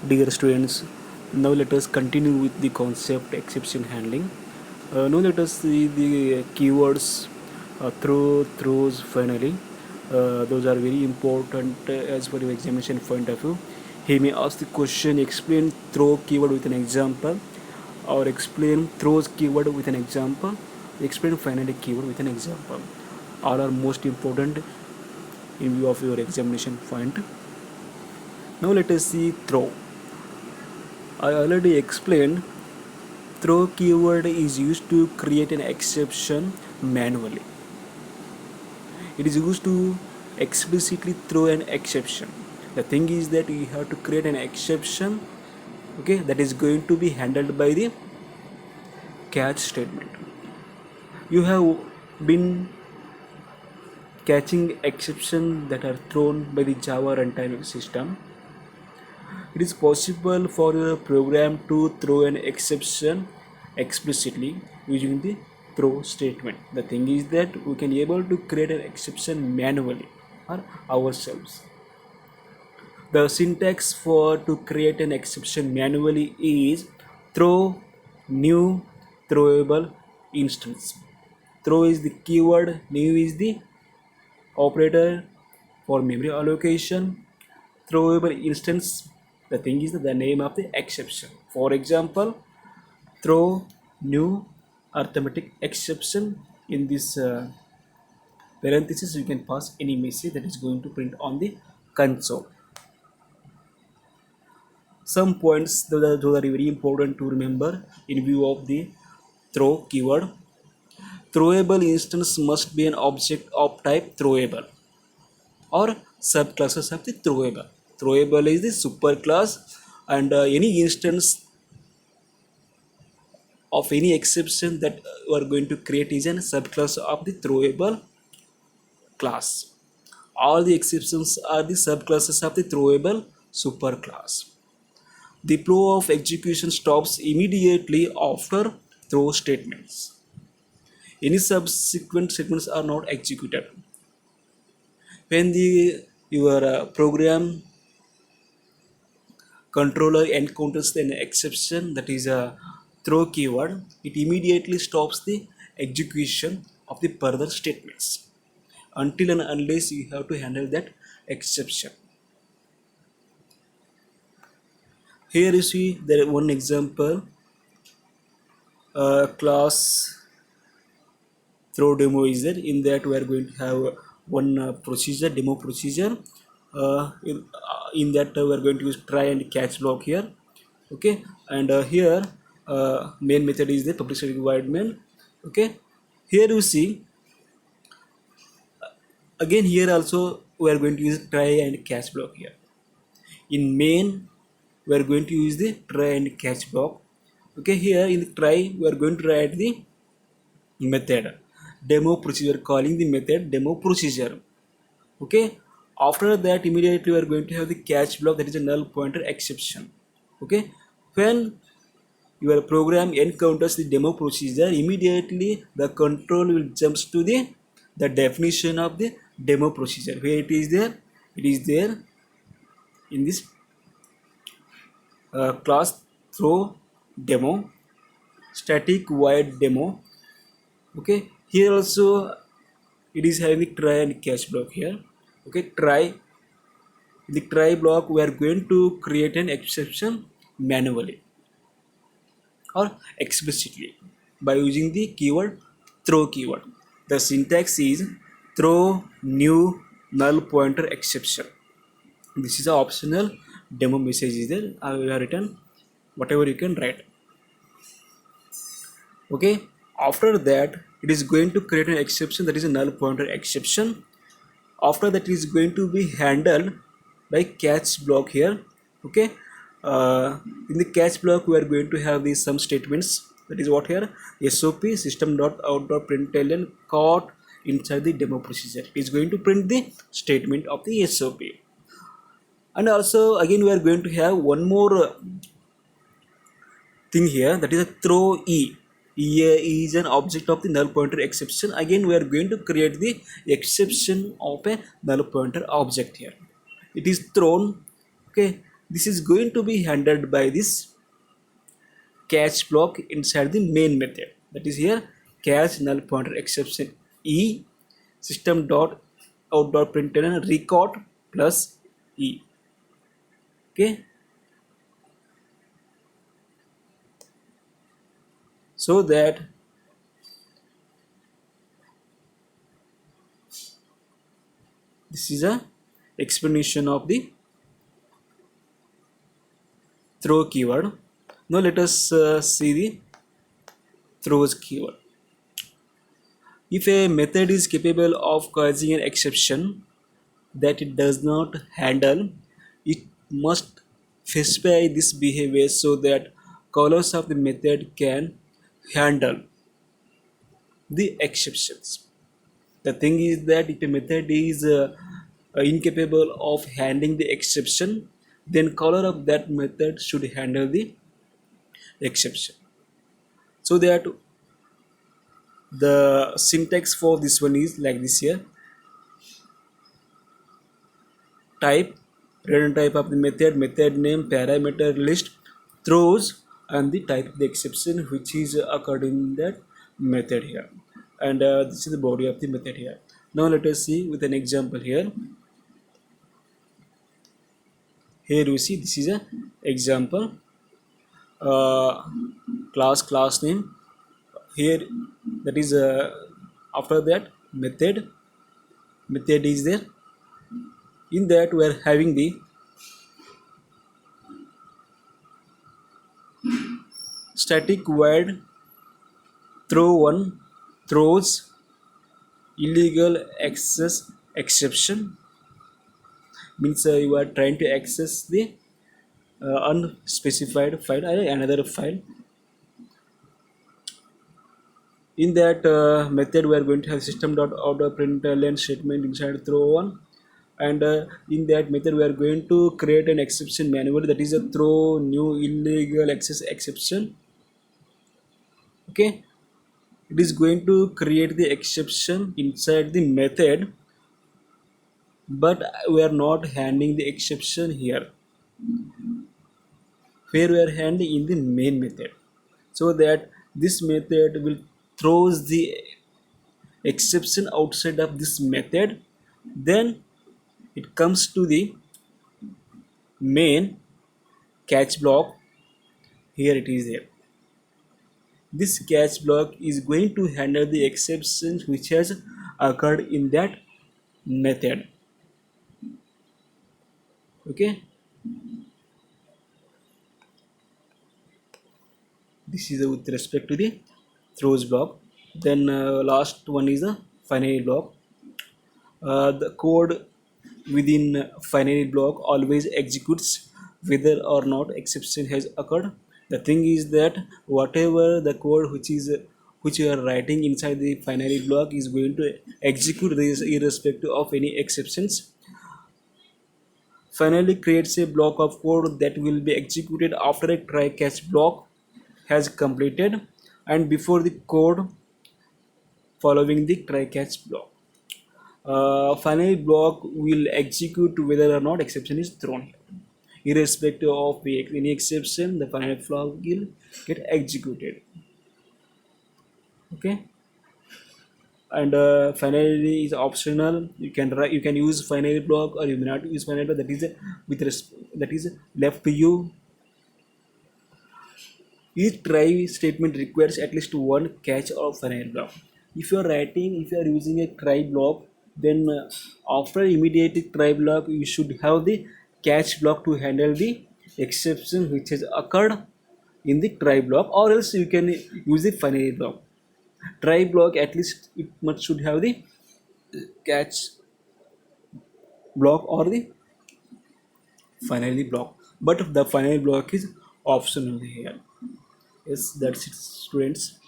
Dear students, now let us continue with the concept exception handling. Now let us see the keywords through, throws, finally. Those are very important as per your examination point of view. He may ask the question, explain throw keyword with an example, or explain throws keyword with an example, explain finally keyword with an example. All are most important in view of your examination point. Now let us see throw. I already explained throw keyword is used to create an exception manually. It is used to explicitly throw an exception. The thing is that you have to create an exception, okay, that is going to be handled by the catch statement. You have been catching exceptions that are thrown by the Java runtime system. It is possible for your program to throw an exception explicitly using the throw statement. The thing is that we can able to create an exception manually or ourselves. The syntax for to create an exception manually is throw new throwable instance. Throw is the keyword, new is the operator for memory allocation, throwable instance, the thing is the name of the exception. For example, throw new arithmetic exception. In this parenthesis you can pass any message that is going to print on the console. Some points those are very important to remember in view of the throw keyword. Throwable instance must be an object of type throwable or subclasses of the throwable. Throwable is the superclass, and any instance of any exception that we are going to create is a subclass of the throwable class. All the exceptions are the subclasses of the throwable superclass. The flow of execution stops immediately after throw statements. Any subsequent statements are not executed. When the your program controller encounters an exception, that is a throw keyword, it immediately stops the execution of the further statements until and unless you have to handle that exception. Here you see there one example, class throw demo is there. In that we are going to have one procedure, demo procedure. In that we are going to use try and catch block here, okay, and here main method is the public static void main, okay. Here you see again, here also we are going to use try and catch block here. In main we are going to use the try and catch block, okay. Here in the try we are going to write the method demo procedure, calling the method demo procedure, okay. After that immediately we are going to have the catch block, that is a null pointer exception, okay. When your program encounters the demo procedure, immediately the control will jumps to the definition of the demo procedure. Where it is there? It is there in this class throw demo static void demo, okay. Here also it is having the try and catch block here, okay. Try, in the try block we are going to create an exception manually or explicitly by using the keyword throw keyword. The syntax is throw new null pointer exception. This is an optional demo message is there. I will have written whatever you can write, okay. After that it is going to create an exception, that is a null pointer exception. After that it is going to be handled by catch block here, okay. In the catch block we are going to have these some statements, that is what here sop system.out.println caught inside the demo procedure. It is going to print the statement of the sop. And also again we are going to have one more thing here, that is a throw e is an object of the null pointer exception. Again we are going to create the exception of a null pointer object here. It is thrown, okay. This is going to be handled by this catch block inside the main method. That is here catch null pointer exception e system dot out dot println record plus e. Okay, so that this is a explanation of the throw keyword. Now let us see the throws keyword. If a method is capable of causing an exception that it does not handle, it must specify this behavior so that callers of the method can handle the exceptions. The thing is that if a method is incapable of handling the exception, then caller of that method should handle the exception. So that the syntax for this one is like this here: type, return type of the method, method name, parameter list, throws, and the type of the exception which is occurred in that method here. And this is the body of the method here. Now let us see with an example here. Here you see this is a example uh, class name. Here that is after that method is there. In that we are having the static void throw one throws illegal access exception, means you are trying to access the unspecified file or another file. In that method we are going to have system.out.println statement inside throw one, and in that method we are going to create an exception manually, that is a throw new illegal access exception. Okay, it is going to create the exception inside the method, but we are not handling the exception here, where we are handling in the main method, so that this method will throws the exception outside of this method. Then it comes to the main catch block. Here it is there. This catch block is going to handle the exceptions which has occurred in that method. Okay, this is with respect to the throws block. Then last one is the finary block. The code within finary block always executes whether or not exception has occurred. The thing is that whatever the code which you are writing inside the finary block is going to execute this irrespective of any exceptions. Finally creates a block of code that will be executed after a try catch block has completed and before the code following the try catch block. Finally block will execute whether or not exception is thrown. Irrespective of any exception, the finally block will get executed. Okay, and finally is optional. You can use finally block or you may not use finally block. That is that is left to you. Each try statement requires at least one catch or finally block. If you are using a try block, then after immediate try block, you should have the catch block to handle the exception which has occurred in the try block, or else you can use the finally block. Try block at least it must should have the catch block or the finally block, but the finally block is optional here. Yes, that's it, students.